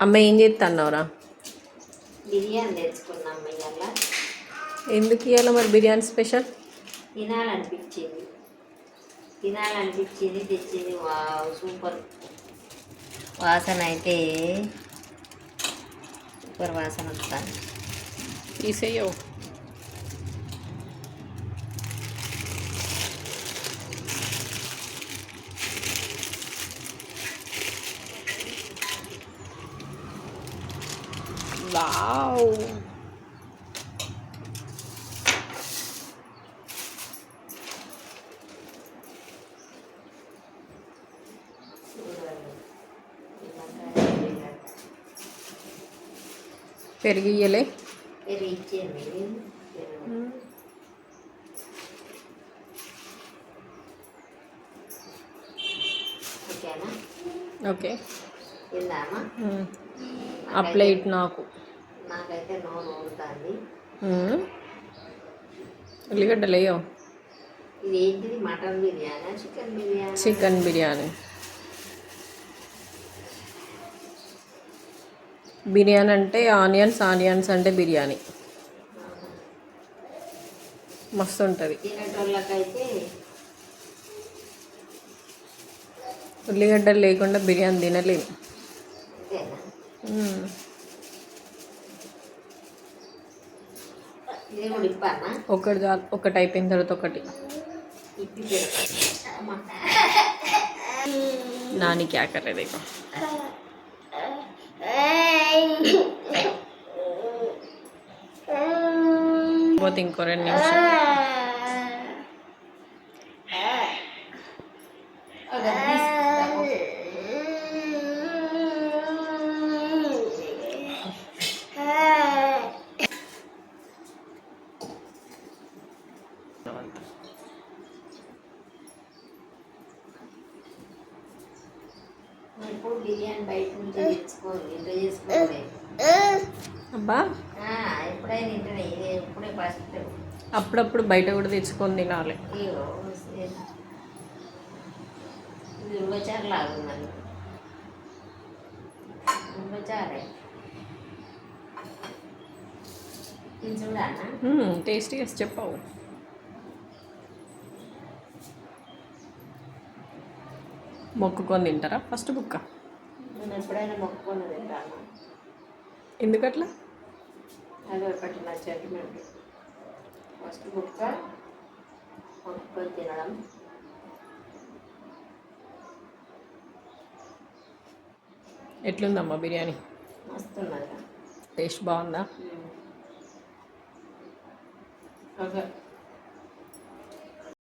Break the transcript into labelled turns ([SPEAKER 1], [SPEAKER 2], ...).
[SPEAKER 1] అమ్మ ఏం చేస్తున్నావురా?
[SPEAKER 2] బిర్యానీ తెచ్చుకున్నాం ఇవాళ.
[SPEAKER 1] ఎందుకు ఇవాళ మరి బిర్యానీ స్పెషల్?
[SPEAKER 2] తినాలనిపించింది తెచ్చింది. వావ్, సూపర్ వాసన అయితే సూపర్ వాసన వస్తుంది.
[SPEAKER 1] తీసేయో. వావ్, పెరిగి ఇయ్యలే.
[SPEAKER 2] ఇచ్చేయండి. ఓకేనా?
[SPEAKER 1] ఓకే,
[SPEAKER 2] తిందామా?
[SPEAKER 1] ఆ ప్లేట్
[SPEAKER 2] నాకైతే నోరు ఊరుతుంది.
[SPEAKER 1] ఉల్లిగడ్డలు వేయో.
[SPEAKER 2] ఇది ఏంటిది? Mutton biryani, chicken biryani?
[SPEAKER 1] Chicken biryani. Biryani అంటే ఆనియన్స్ అంటే బిర్యానీ మస్తు ఉంటుంది.
[SPEAKER 2] తినేటోళ్ళకైతే
[SPEAKER 1] ఉల్లిగడ్డలు లేకుండా బిర్యానీ తినలేము.
[SPEAKER 2] అంతేనా? ఇది కూడా ఇప్పానా?
[SPEAKER 1] ఒకటి చాలు. ఒకటి అయిపోయిన తర్వాత ఒకటి. నాని క్యా కర్ రहे देखो. పోతే ఇంకో 2 నిమిషాలు.
[SPEAKER 2] ఇప్పుడు బిర్యానీ బయట నుంచి తెచ్చుకోండి, ఇంట్లో చేసుకోండి.
[SPEAKER 1] అబ్బా,
[SPEAKER 2] ఎప్పుడైనా ఇంటనే, ఇది ఎప్పుడే ఫస్ట్.
[SPEAKER 1] అప్పుడప్పుడు బయట కూడా తెచ్చుకొని తినాలి.
[SPEAKER 2] ఇది ఉల్వచారు లాగున్నది. ఉల్వచారే ఇది చూడానా?
[SPEAKER 1] టేస్టీ వేసి చెప్పావు. మొక్కుకొని తింటారా ఫస్ట్ బుక్క?
[SPEAKER 2] నేను ఎప్పుడైనా మొక్కుకొని తింటాను.
[SPEAKER 1] ఎందుకట్లా?
[SPEAKER 2] అదే ఒకటి నా సెంటిమెంట్. ఫస్ట్ బుక్క మొక్కుకొని తినడం.
[SPEAKER 1] ఎట్లుందమ్మా బిర్యానీ?
[SPEAKER 2] మస్తున్నది.
[SPEAKER 1] టేస్ట్ బాగుందా?
[SPEAKER 2] ఓకే.